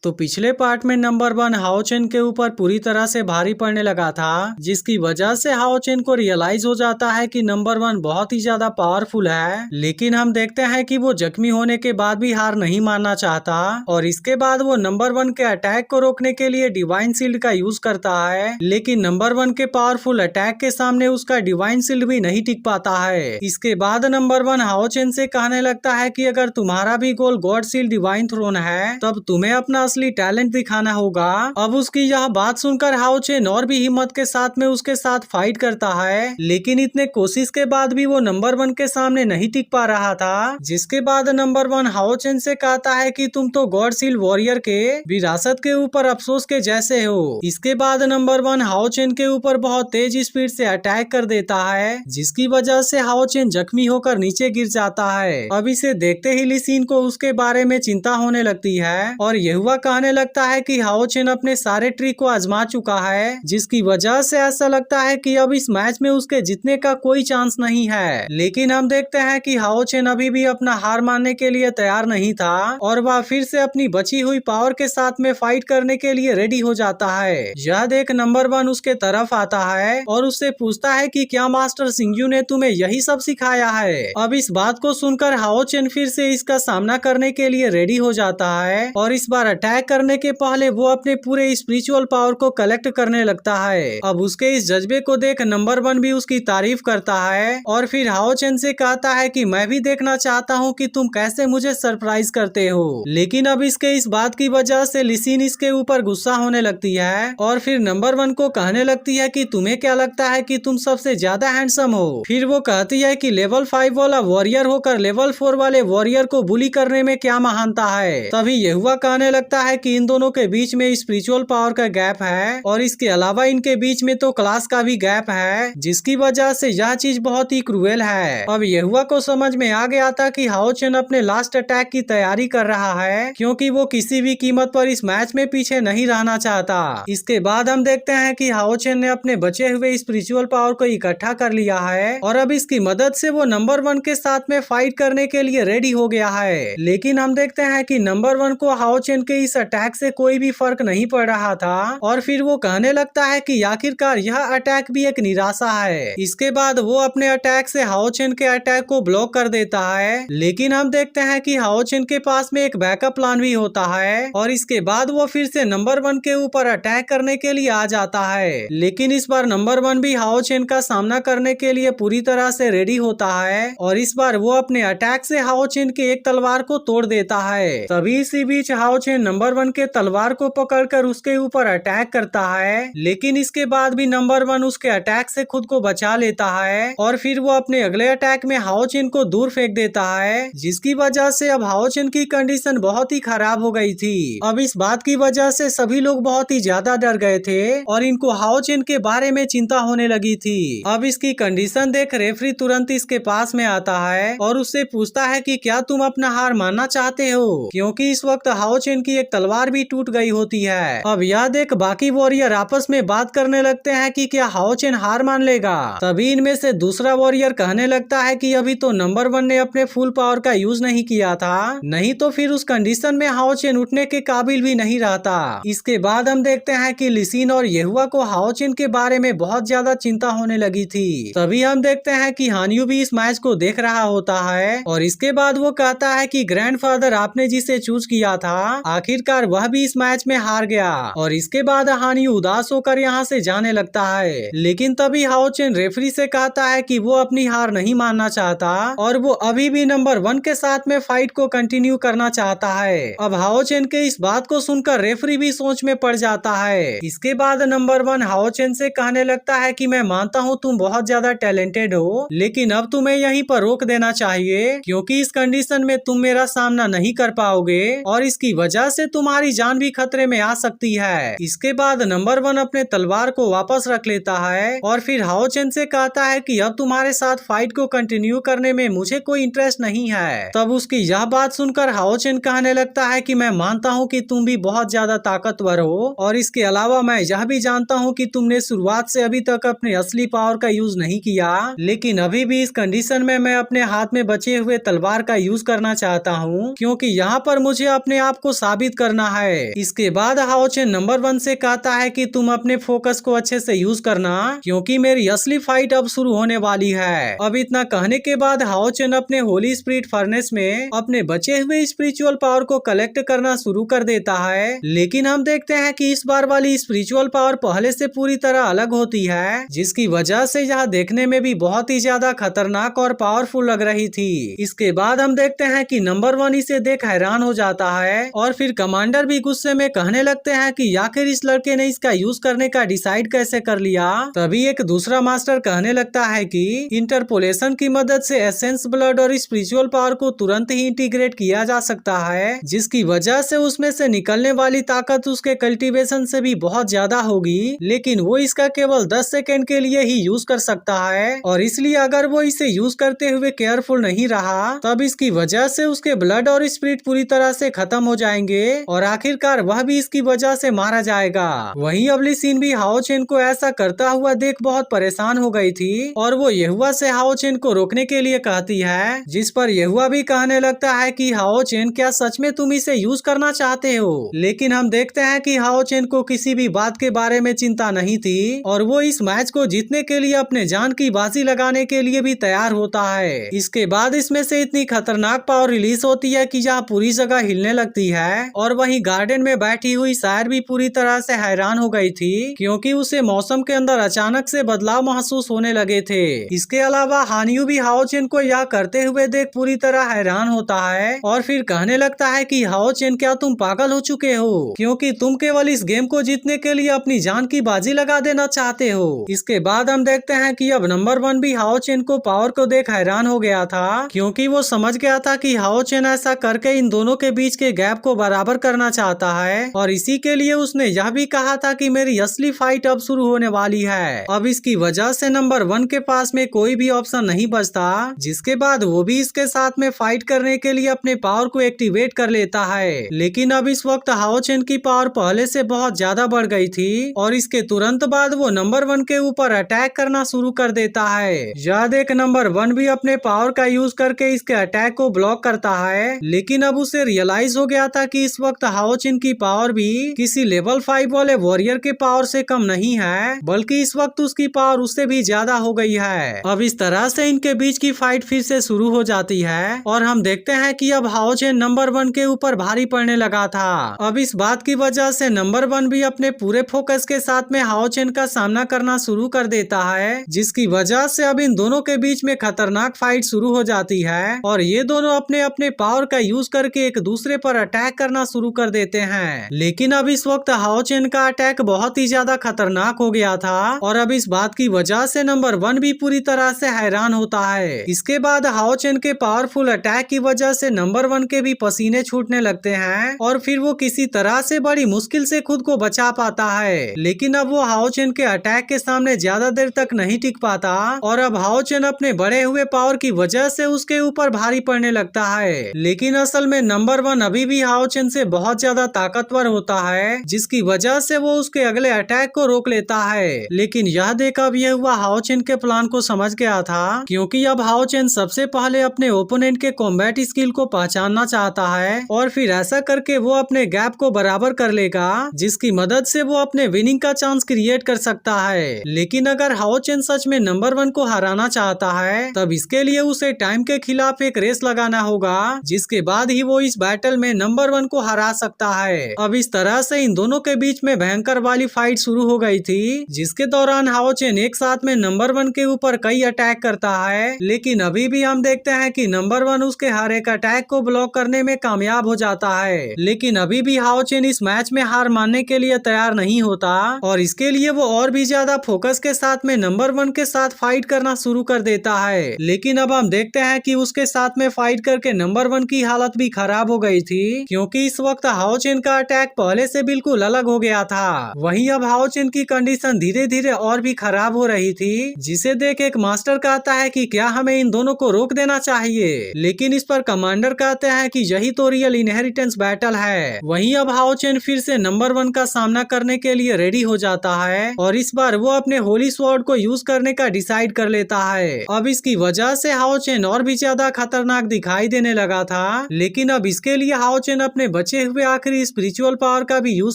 तो पिछले पार्ट में नंबर 1 हाओ चेन के ऊपर पूरी तरह से भारी पड़ने लगा था, जिसकी वजह से हाओ चेन को रियलाइज हो जाता है कि नंबर 1 बहुत ही ज्यादा पावरफुल है। लेकिन हम देखते हैं कि वो जख्मी होने के बाद भी हार नहीं मानना चाहता और इसके बाद वो नंबर 1 के अटैक को रोकने के लिए डिवाइन शील्ड का यूज करता है। लेकिन नंबर 1 के पावरफुल अटैक के सामने उसका डिवाइन शील्ड भी नहीं टिक पाता है। इसके बाद नंबर 1 हाओ चेन से कहने लगता है कि अगर तुम्हारा भी गोल गॉड शील्ड डिवाइन थ्रोन है, तब तुम्हें अपना असली टैलेंट दिखाना होगा। अब उसकी यह बात सुनकर हाओ चेन और भी हिम्मत के साथ में उसके साथ फाइट करता है, लेकिन इतने कोशिश के बाद भी वो नंबर 1 के सामने नहीं टिक पा रहा था। जिसके बाद नंबर 1 हाओ चेन से कहता है कि तुम तो गॉड शील्ड वॉरियर के विरासत के ऊपर अफसोस के जैसे हो। इसके बाद नंबर 1 हाओ चेन के ऊपर बहुत तेज स्पीड से अटैक कर देता है, जिसकी वजह से हाओ चेन जख्मी होकर नीचे गिर जाता है। अब इसे देखते ही ली सिन को उसके बारे में चिंता होने लगती है और यहुआ कहने लगता है कि हाओ चेन अपने सारे ट्रिक को आजमा चुका है, जिसकी वजह से ऐसा लगता है कि अब इस मैच में उसके जीतने का कोई चांस नहीं है। लेकिन हम देखते हैं कि हाओ चेन अभी भी अपना हार मानने के लिए तैयार नहीं था और वह फिर से अपनी बची हुई पावर के साथ में फाइट करने के लिए रेडी हो जाता है। यह देख नंबर 1 उसके तरफ आता है और उससे पूछता है कि क्या मास्टर सिंगयू ने तुम्हें यही सब सिखाया है। अब इस बात को सुनकर हाओ चेन फिर से इसका सामना करने के लिए रेडी हो जाता है और इस बार अटैक करने के पहले वो अपने पूरे स्पिरिचुअल पावर को कलेक्ट करने लगता है। अब उसके इस जज्बे को देख नंबर 1 भी उसकी तारीफ करता है और फिर हाओ चेन से कहता है कि मैं भी देखना चाहता हूँ कि तुम कैसे मुझे सरप्राइज करते हो। लेकिन अब इसके इस बात की वजह से लिसिन इसके ऊपर गुस्सा होने लगती है और फिर नंबर 1 को कहने लगती है कि तुम्हें क्या लगता है कि तुम सबसे ज्यादा हैंडसम हो। फिर वो कहती है कि लेवल 5 वाला वॉरियर होकर लेवल 4 वाले वॉरियर को बुली करने में क्या महानता है। तभी यहुआ कहने लगता है कि इन दोनों के बीच में स्पिरिचुअल पावर का गैप है और इसके अलावा इनके बीच में तो क्लास का भी गैप है, जिसकी वजह से यह चीज बहुत ही क्रूएल है। अब यहुआ को समझ में आ गया था कि हाओ चेन अपने लास्ट अटैक की तैयारी कर रहा है, क्योंकि वो किसी भी कीमत पर इस मैच में पीछे नहीं रहना चाहता। इसके बाद हम देखते हैं कि हाओ चेन ने अपने बचे हुए स्पिरिचुअल पावर को इकट्ठा कर लिया है और अब इसकी मदद से वो नंबर 1 के साथ में फाइट करने के लिए रेडी हो गया है। लेकिन हम देखते हैं कि नंबर 1 को हाओ चेन के इस अटैक से कोई भी फर्क नहीं पड़ रहा था और फिर वो कहने लगता है कि आखिरकार यह अटैक भी एक निराशा है। इसके बाद वो अपने अटैक से हाओ चेन के अटैक को ब्लॉक कर देता है। लेकिन हम देखते हैं कि हाओ चेन के पास में एक बैकअप प्लान भी होता है और इसके बाद वो फिर से नंबर 1 के ऊपर अटैक करने के लिए आ जाता है। लेकिन इस बार नंबर 1 भी हाओ चेन का सामना करने के लिए पूरी तरह से रेडी होता है और इस बार वो अपने अटैक से हाओ चेन के एक तलवार को तोड़ देता है। तभी इसी बीच हाओ चेन नंबर 1 के तलवार को पकड़कर उसके ऊपर अटैक करता है, लेकिन इसके बाद भी नंबर 1 उसके अटैक से खुद को बचा लेता है और फिर वो अपने अगले अटैक में हाओ चेन को दूर फेंक देता है, जिसकी वजह से अब हाओ चेन की कंडीशन बहुत ही खराब हो गई थी। अब इस बात की वजह से सभी लोग बहुत ही ज्यादा डर गए थे और इनको हाओ चेन के बारे में चिंता होने लगी थी। अब इसकी कंडीशन देख रेफरी तुरंत इसके पास में आता है और उससे पूछता है कि क्या तुम अपना हार मानना चाहते हो, क्योंकि इस वक्त हाओ चेन की एक तलवार भी टूट गई होती है। अब यह देख बाकी वॉरियर आपस में बात करने लगते हैं कि क्या हाओ चेन हार मान लेगा। तभी इनमें से दूसरा वॉरियर कहने लगता है कि अभी तो नंबर 1 ने अपने फुल पावर का यूज नहीं किया था, नहीं तो फिर उस कंडीशन में हाओ चेन उठने के काबिल भी नहीं रहता। इसके बाद हम देखते हैं कि लिसिन और यहुआ को हाओ चेन के बारे में बहुत ज्यादा चिंता होने लगी थी। तभी हम देखते हैं कि हान्यू भी इस मैच को देख रहा होता है और इसके बाद वो कहता है कि ग्रैंडफादर आपने जिसे चूज किया था आखिरकार वह भी इस मैच में हार गया और इसके बाद हान्यू उदास होकर यहाँ से जाने लगता है। लेकिन तभी हाओ चेन रेफरी से कहता है कि वो अपनी हार नहीं मानना चाहता और वो अभी भी नंबर 1 के साथ में फाइट को कंटिन्यू करना चाहता है। अब हाओ चेन के इस बात को सुनकर रेफरी भी सोच में पड़ जाता है। इसके बाद नंबर 1 हाओ चेन से कहने लगता है कि मैं मानता हूँ तुम बहुत ज्यादा टैलेंटेड हो, लेकिन अब तुम्हें यहीं पर रोक देना चाहिए, क्योंकि इस कंडीशन में तुम मेरा सामना नहीं कर पाओगे और इसकी वजह से तुम्हारी जान भी खतरे में आ सकती है। इसके बाद नंबर 1 अपने तलवार को वापस रख लेता है और फिर हाओ चेन से कहता है कि अब तुम्हारे साथ फाइट को कंटिन्यू करने में मुझे कोई इंटरेस्ट नहीं है। तब उसकी यह बात सुनकर हाओ चेन कहने लगता है कि मैं मानता हूँ कि तुम भी बहुत ज्यादा ताकतवर हो और इसके अलावा मैं यह भी जानता हूँ कि तुमने शुरुआत से अभी तक अपने असली पावर का यूज नहीं किया, लेकिन अभी भी इस कंडीशन में मैं अपने हाथ में बचे हुए तलवार का यूज करना चाहता हूँ, क्योंकि यहाँ पर मुझे अपने आप को साबित स्थापित करना है। इसके बाद हाओ चेन नंबर 1 से कहता है कि तुम अपने फोकस को अच्छे से यूज करना, क्योंकि मेरी असली फाइट अब शुरू होने वाली है। अब इतना कहने के बाद हाओ चेन अपने होली स्पिरिट फर्नेस में अपने बचे हुए स्पिरिचुअल पावर को कलेक्ट करना शुरू कर देता है। लेकिन हम देखते हैं कि इस बार वाली स्पिरिचुअल पावर पहले से पूरी तरह अलग होती है, जिसकी वजह से यह देखने में भी बहुत ही ज्यादा खतरनाक और पावरफुल लग रही थी। इसके बाद हम देखते हैं कि नंबर 1 इसे देख हैरान हो जाता है और फिर कमांडर भी गुस्से में कहने लगते हैं कि आखिर इस लड़के ने इसका यूज करने का डिसाइड कैसे कर लिया। तभी एक दूसरा मास्टर कहने लगता है कि इंटरपोलेशन की मदद से एसेंस ब्लड और स्पिरिचुअल पावर को तुरंत ही इंटीग्रेट किया जा सकता है, जिसकी वजह से उसमें से निकलने वाली ताकत उसके कल्टीवेशन से भी बहुत ज्यादा होगी, लेकिन वो इसका केवल 10 सेकेंड के लिए ही यूज कर सकता है। और इसलिए अगर वो इसे यूज करते हुए केयरफुल नहीं रहा, तब इसकी वजह से उसके ब्लड और स्पिरिट पूरी तरह से खत्म हो जाएंगे और आखिरकार वह भी इसकी वजह से मारा जाएगा। वहीं अगली सीन भी हाओ चेन को ऐसा करता हुआ देख बहुत परेशान हो गई थी और वो येहुआ से हाओ चेन को रोकने के लिए कहती है, जिस पर येहुआ भी कहने लगता है कि हाओ चेन, क्या सच में तुम इसे यूज करना चाहते हो? लेकिन हम देखते हैं कि हाओ चेन को किसी भी बात के बारे में चिंता नहीं थी और वो इस मैच को जीतने के लिए अपने जान की बाजी लगाने के लिए भी तैयार होता है। इसके बाद इसमें से इतनी खतरनाक पावर रिलीज होती है कि यह पूरी जगह हिलने लगती है और वहीं गार्डन में बैठी हुई शायर भी पूरी तरह से हैरान हो गई थी, क्योंकि उसे मौसम के अंदर अचानक से बदलाव महसूस होने लगे थे। इसके अलावा हानियू भी हाओ चेन को यह करते हुए देख पूरी तरह हैरान होता है और फिर कहने लगता है कि हाओ चेन, क्या तुम पागल हो चुके हो, क्योंकि तुम केवल इस गेम को जीतने के लिए अपनी जान की बाजी लगा देना चाहते हो। इसके बाद हम देखते हैं कि अब नंबर 1 भी हाओ चेन को पावर को देख हैरान हो गया था, क्योंकि वो समझ गया था कि हाओ चेन ऐसा करके इन दोनों के बीच के गैप को बराबर करना चाहता है और इसी के लिए उसने यह भी कहा था कि मेरी असली फाइट अब शुरू होने वाली है। अब इसकी वजह से नंबर 1 के पास में कोई भी ऑप्शन नहीं बचता, जिसके बाद वो भी इसके साथ में फाइट करने के लिए अपने पावर को एक्टिवेट कर लेता है। लेकिन अब इस वक्त हाओ चेन की पावर पहले से बहुत ज्यादा बढ़ गई थी और इसके तुरंत बाद वो नंबर 1 के ऊपर अटैक करना शुरू कर देता है। यह देख नंबर 1 भी अपने पावर का यूज करके इसके अटैक को ब्लॉक करता है, लेकिन अब उसे रियलाइज हो गया था कि इस वक्त हाओ चेन की पावर भी किसी लेवल 5 वाले वॉरियर के पावर से कम नहीं है, बल्कि इस वक्त उसकी पावर उससे भी ज्यादा हो गई है। अब इस तरह से इनके बीच की फाइट फिर से शुरू हो जाती है और हम देखते हैं कि अब हाओ चेन नंबर 1 के ऊपर भारी पड़ने लगा था। अब इस बात की वजह से नंबर 1 भी अपने पूरे फोकस के साथ में हाओ चेन का सामना करना शुरू कर देता है, जिसकी वजह से अब इन दोनों के बीच में खतरनाक फाइट शुरू हो जाती है और ये दोनों अपने अपने पावर का यूज करके एक दूसरे पर अटैक करना शुरू कर देते हैं। लेकिन अब इस वक्त हाओ चेन का अटैक बहुत ही ज्यादा खतरनाक हो गया था और अब इस बात की वजह से नंबर 1 भी पूरी तरह से हैरान होता है। इसके बाद हाओ चेन के पावरफुल अटैक की वजह से नंबर 1 के भी पसीने छूटने लगते हैं और फिर वो किसी तरह से बड़ी मुश्किल से खुद को बचा पाता है। लेकिन अब वो हाओ चेन के अटैक के सामने ज्यादा देर तक नहीं टिक पाता और अब हाओ चेन अपने बढ़े हुए पावर की वजह से उसके ऊपर भारी पड़ने लगता है। लेकिन असल में नंबर 1 अभी भी हाओ चेन से बहुत ज्यादा ताकतवर होता है, जिसकी वजह से वो उसके अगले अटैक को रोक लेता है। लेकिन यह देख अब यह हुआ हाओ चेन के प्लान को समझ गया था, क्योंकि अब हाओ चेन सबसे पहले अपने ओपोनेंट के कॉम्बैट स्किल को पहचानना चाहता है और फिर ऐसा करके वो अपने गैप को बराबर कर लेगा, जिसकी मदद से वो अपने विनिंग का चांस क्रिएट कर सकता है। लेकिन अगर हाओ चेन सच में नंबर 1 को हराना चाहता है, तब इसके लिए उसे टाइम के खिलाफ एक रेस लगाना होगा, जिसके बाद ही वो इस बैटल में नंबर 1 को हरा सकता है। अब इस तरह से इन दोनों के बीच में भयंकर वाली फाइट शुरू हो गई थी, जिसके दौरान हाओ चेन एक साथ में नंबर 1 के ऊपर कई अटैक करता है। लेकिन अभी भी हम देखते हैं कि नंबर 1 उसके हर एक अटैक को ब्लॉक करने में कामयाब हो जाता है। लेकिन अभी भी हाओ चेन इस मैच में हार मानने के लिए तैयार नहीं होता और इसके लिए वो और भी ज्यादा फोकस के साथ में नंबर 1 के साथ फाइट करना शुरू कर देता है। लेकिन अब हम देखते हैं कि उसके साथ में फाइट करके नंबर 1 की हालत भी खराब हो गई थी, क्योंकि इस वक्त हाओ चेन का अटैक पहले से बिल्कुल अलग हो गया था। वहीं अब हाओ चेन की कंडीशन धीरे धीरे और भी खराब हो रही थी, जिसे देख एक मास्टर कहता है कि क्या हमें इन दोनों को रोक देना चाहिए। लेकिन इस पर कमांडर कहते हैं कि यही तो रियल इनहेरिटेंस बैटल है। वहीं अब हाओ चेन फिर से नंबर 1 का सामना करने के लिए रेडी हो जाता है और इस बार वो अपने होली स्वॉर्ड को यूज करने का डिसाइड कर लेता है। अब इसकी वजह से हाओ चेन और भी ज्यादा खतरनाक दिखाई देने लगा था। लेकिन अब इसके लिए हाओ चेन अपने बचे हुए आखिरी स्पिरिचुअल पावर का भी यूज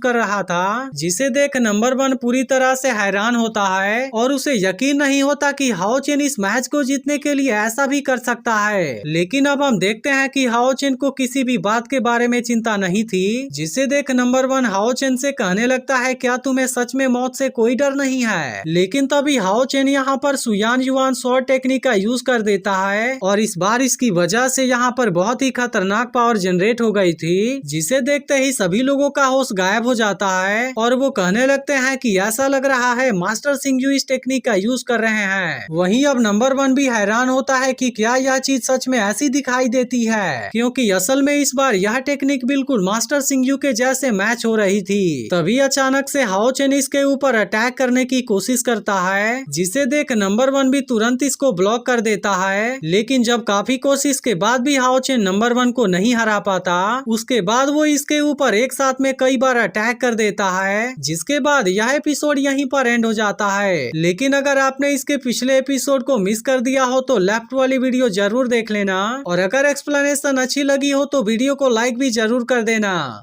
कर रहा था, जिसे देख नंबर 1 पूरी तरह से हैरान होता है और उसे यकीन नहीं होता कि हाओ चेन इस मैच को जीतने के लिए ऐसा भी कर सकता है। लेकिन अब हम देखते हैं कि हाओ चेन को किसी भी बात के बारे में चिंता नहीं थी, जिसे देख नंबर 1 हाओ चेन से कहने लगता है क्या तुम्हें सच में मौत से कोई डर नहीं है। लेकिन तभी हाओ चेन यहाँ पर सुयान युआन स्वॉर्ड टेक्निक का यूज कर देता है और इस बार इसकी वजह से यहाँ पर बहुत ही खतरनाक पावर जनरेट हो गई थी, जिसे देखते ही सभी लोगों का होश गायब हो जाता है और वो कहने लगते हैं कि ऐसा लग रहा है मास्टर सिंह इस टेक्निक का यूज कर रहे हैं। वहीं अब नंबर 1 भी हैरान होता है कि क्या यह चीज सच में ऐसी दिखाई देती है, क्योंकि असल में इस बार यह टेक्निक बिल्कुल मास्टर सिंह के जैसे मैच हो रही थी। तभी अचानक से हाओ चेन इसके ऊपर अटैक करने की कोशिश करता है, जिसे देख नंबर 1 भी तुरंत इसको ब्लॉक कर देता है। लेकिन जब काफी कोशिश के बाद भी हाओ चेन नंबर 1 को नहीं हरा पाता, उसके बाद वो इसके ऊपर एक साथ में कई बार अटैक कर देता है, जिसके बाद यह एपिसोड यहीं पर एंड हो जाता है। लेकिन अगर आपने इसके पिछले एपिसोड को मिस कर दिया हो तो लेफ्ट वाली वीडियो जरूर देख लेना और अगर एक्सप्लेनेशन अच्छी लगी हो तो वीडियो को लाइक भी जरूर कर देना।